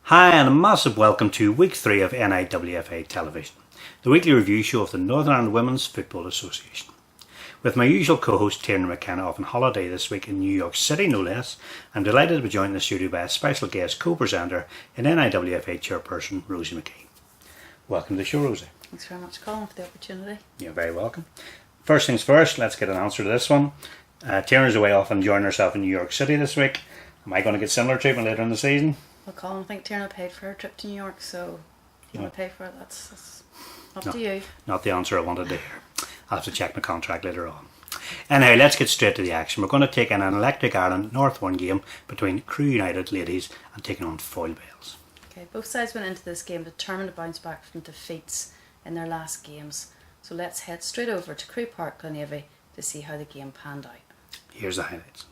Hi and a massive welcome to week 3 of NIWFA television, the weekly review show of the Northern Ireland Women's Football Association. With my usual co-host Tiernan McKenna off on holiday this week in New York City no less, I'm delighted to be joined in the studio by a special guest co-presenter and NIWFA chairperson Rosie McKee. Welcome to the show, Rosie. Thanks very much, Colin, for the opportunity. You're very welcome. First things first, let's get an answer to this one. Tiernan's away off enjoying herself in New York City this week. Am I going to get similar treatment later in the season? Well, Colin, I think Tiernan paid for her trip to New York, so if you want to pay for it, that's up to you. Not the answer I wanted to hear. I'll have to check my contract later on. Anyhow, let's get straight to the action. We're going to take in an Electric Ireland North 1 game between Crewe United ladies and taking on Foyle Belles. Okay, both sides went into this game determined to bounce back from defeats in their last games. So let's head straight over to Crewe Park, Glenavy, to see how the game panned out. Here's the highlights.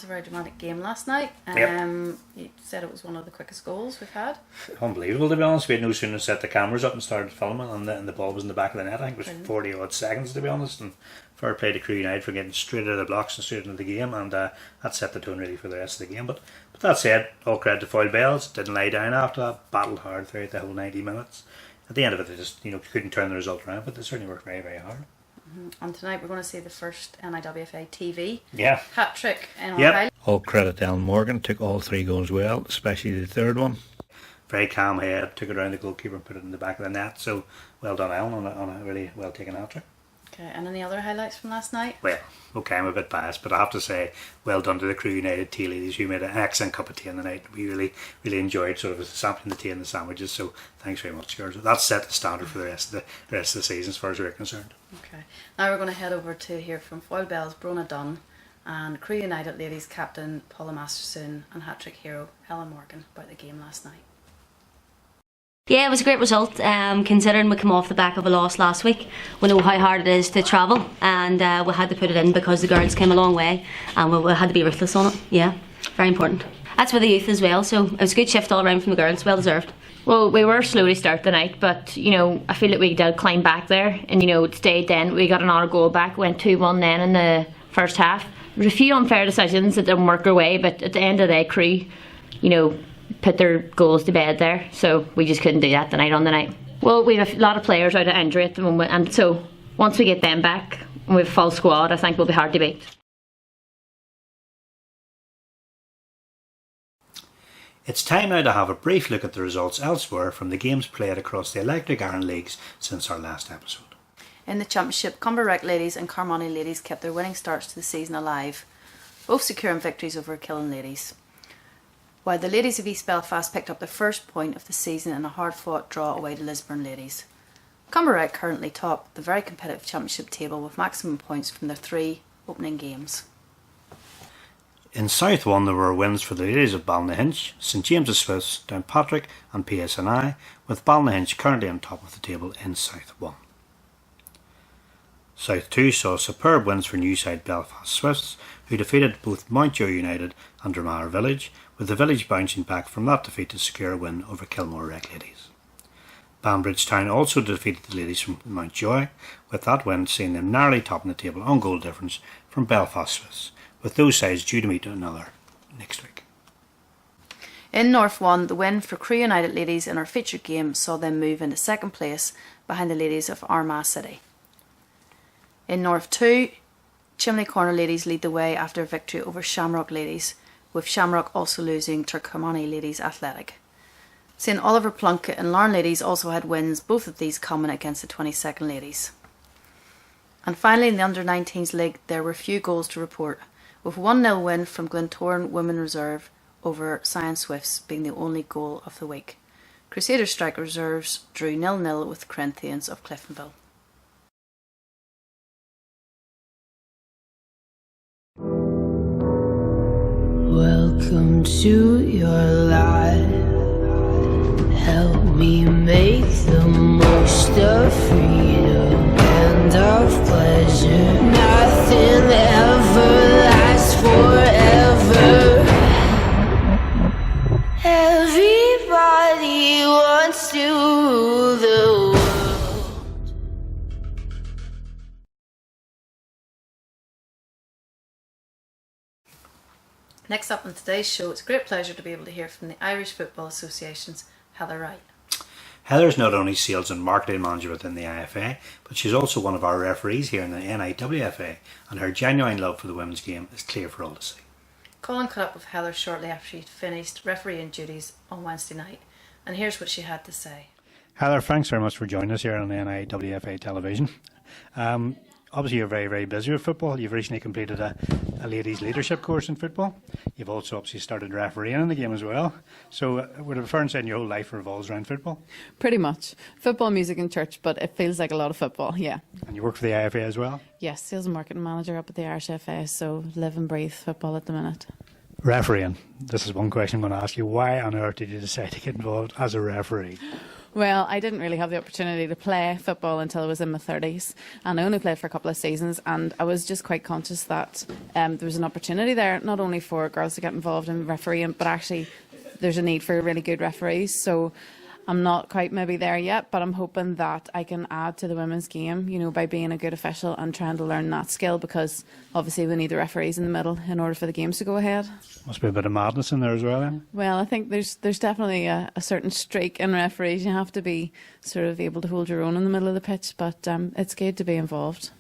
was a very dramatic game last night. Yep. You said it was one of the quickest goals we've had. Unbelievable, to be honest. We had no sooner set the cameras up and started filming, and the ball was in the back of the net. I think it was 40 odd seconds, to be honest. And fair play to Crewe United for getting straight out of the blocks and straight into the game, and that set the tone really for the rest of the game. But that said, all credit to Foyle Belle. Didn't lie down after that, battled hard throughout the whole 90 minutes. At the end of it, they just couldn't turn the result around, but they certainly worked very, very hard. And tonight we're going to see the first NIWFA TV hat trick in our Yep. highlight. All credit to Alan Morgan, took all 3 goals well, especially the third one. Very calm head, took it around the goalkeeper and put it in the back of the net. So well done, Alan, on a really well taken hat trick. Okay, and any other highlights from last night? Well, okay, I'm a bit biased, but I have to say, well done to the Crewe United tea ladies who made an excellent cup of tea in the night. We really, really enjoyed sort of sampling the tea and the sandwiches, so thanks very much, girls. That set the standard for the rest of the season as far as we're concerned. Okay, now we're going to head over to hear from Foyle Belle's Bronagh Dunne and Crewe United ladies captain Paula Masterson and hat-trick hero Ellen Morgan about the game last night. Yeah, it was a great result, considering we came off the back of a loss last week. We know how hard it is to travel, and we had to put it in because the girls came a long way, and we had to be ruthless on it. Yeah, very important. That's for the youth as well, so it was a good shift all around from the girls, well deserved. Well, we were slow to start the night, but I feel like we did climb back there, and it stayed. Then we got another goal back, went 2-1 then in the first half. There was a few unfair decisions that didn't work our way, but at the end of the day, Crewe, put their goals to bed there, so we just couldn't do that the night. Well, we have a lot of players out of injury at the moment, and so once we get them back and we have a full squad, I think we'll be hard to beat. It's time now to have a brief look at the results elsewhere from the games played across the Electric Iron Leagues since our last episode. In the Championship, Wright ladies and Carmoney ladies kept their winning starts to the season alive, both securing victories over Killen ladies. While the ladies of East Belfast picked up their first point of the season in a hard-fought draw away to Lisburn ladies. Wright currently top the very competitive Championship table with maximum points from their 3 opening games. In South 1 there were wins for the ladies of Ballinahinch, St James's Swifts, Downpatrick and PSNI, with Ballinahinch currently on top of the table in South 1. South 2 saw superb wins for Newside Belfast Swifts, who defeated both Mountjoy United and Dromara Village, with the Village bouncing back from that defeat to secure a win over Kilmore Rec ladies. Banbridge Town also defeated the ladies from Mountjoy, with that win seeing them narrowly topping the table on goal difference from Belfast Swifts, with those sides due to meet another next week. In North 1, the win for Crewe United ladies in our featured game saw them move into second place behind the ladies of Armagh City. In North 2, Chimney Corner ladies lead the way after a victory over Shamrock ladies, with Shamrock also losing to Carmoney ladies Athletic. St Oliver Plunkett and Larne ladies also had wins, both of these common against the 22nd ladies. And finally, in the Under-19s League, there were few goals to report, with 1-0 win from Glentoran Women Reserve over Science Swifts being the only goal of the week. Crusader Strike Reserves drew 0-0 with Corinthians of Cliftonville. Welcome to your life. Help me make the most of freedom and of pleasure. Nothing ever lasts forever. Everybody wants to rule the world. Next up on today's show, it's a great pleasure to be able to hear from the Irish Football Association's Heather Wright. Heather's not only sales and marketing manager within the IFA, but she's also one of our referees here in the NIWFA, and her genuine love for the women's game is clear for all to see. Colin caught up with Heather shortly after she'd finished refereeing duties on Wednesday night, and here's what she had to say. Heather, thanks very much for joining us here on the NIWFA television. Obviously you're very, very busy with football. You've recently completed a ladies leadership course in football. You've also obviously started refereeing in the game as well. So would it be fair in saying your whole life revolves around football? Pretty much. Football, music and church, but it feels like a lot of football, yeah. And you work for the IFA as well? Yes, sales and marketing manager up at the Irish FA, so live and breathe football at the minute. Refereeing. This is one question I'm going to ask you. Why on earth did you decide to get involved as a referee? Well, I didn't really have the opportunity to play football until I was in my 30s, and I only played for a couple of seasons, and I was just quite conscious that there was an opportunity there, not only for girls to get involved in refereeing, but actually there's a need for really good referees. So I'm not quite maybe there yet, but I'm hoping that I can add to the women's game, you know, by being a good official and trying to learn that skill, because obviously we need the referees in the middle in order for the games to go ahead. Must be a bit of madness in there as well, then. Well, I think there's definitely a certain streak in referees. You have to be sort of able to hold your own in the middle of the pitch, but it's good to be involved.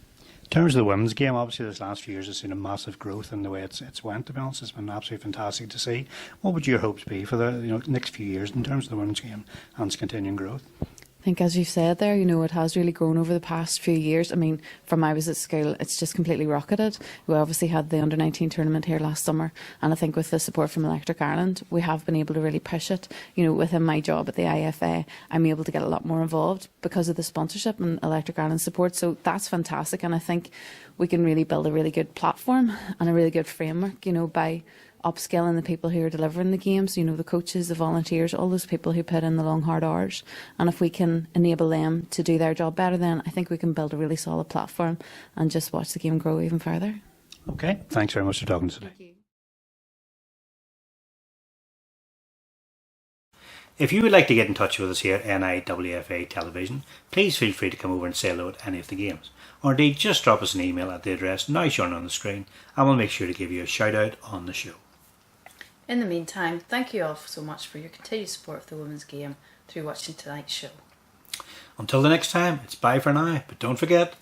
In terms of the women's game, obviously this last few years has seen a massive growth in the way it's went, to be honest. It's been absolutely fantastic to see. What would your hopes be for the next few years in terms of the women's game and its continuing growth? I think, as you've said there, you know, it has really grown over the past few years. I mean, from I was at school, it's just completely rocketed. We obviously had the under-19 tournament here last summer, and I think with the support from Electric Ireland, we have been able to really push it. You know, within my job at the IFA, I'm able to get a lot more involved because of the sponsorship and Electric Ireland support. So that's fantastic, and I think we can really build a really good platform and a really good framework, you know, by upskilling the people who are delivering the games, you know, the coaches, the volunteers, all those people who put in the long, hard hours. And if we can enable them to do their job better, then I think we can build a really solid platform and just watch the game grow even further. Okay, thanks very much for talking today. Thank you. If you would like to get in touch with us here at NIWFA Television, please feel free to come over and say hello at any of the games. Or indeed, just drop us an email at the address now shown on the screen, and we'll make sure to give you a shout out on the show. In the meantime, thank you all so much for your continued support of the women's game through watching tonight's show. Until the next time, it's bye for now, but don't forget,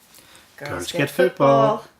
Girls Get Football. Football.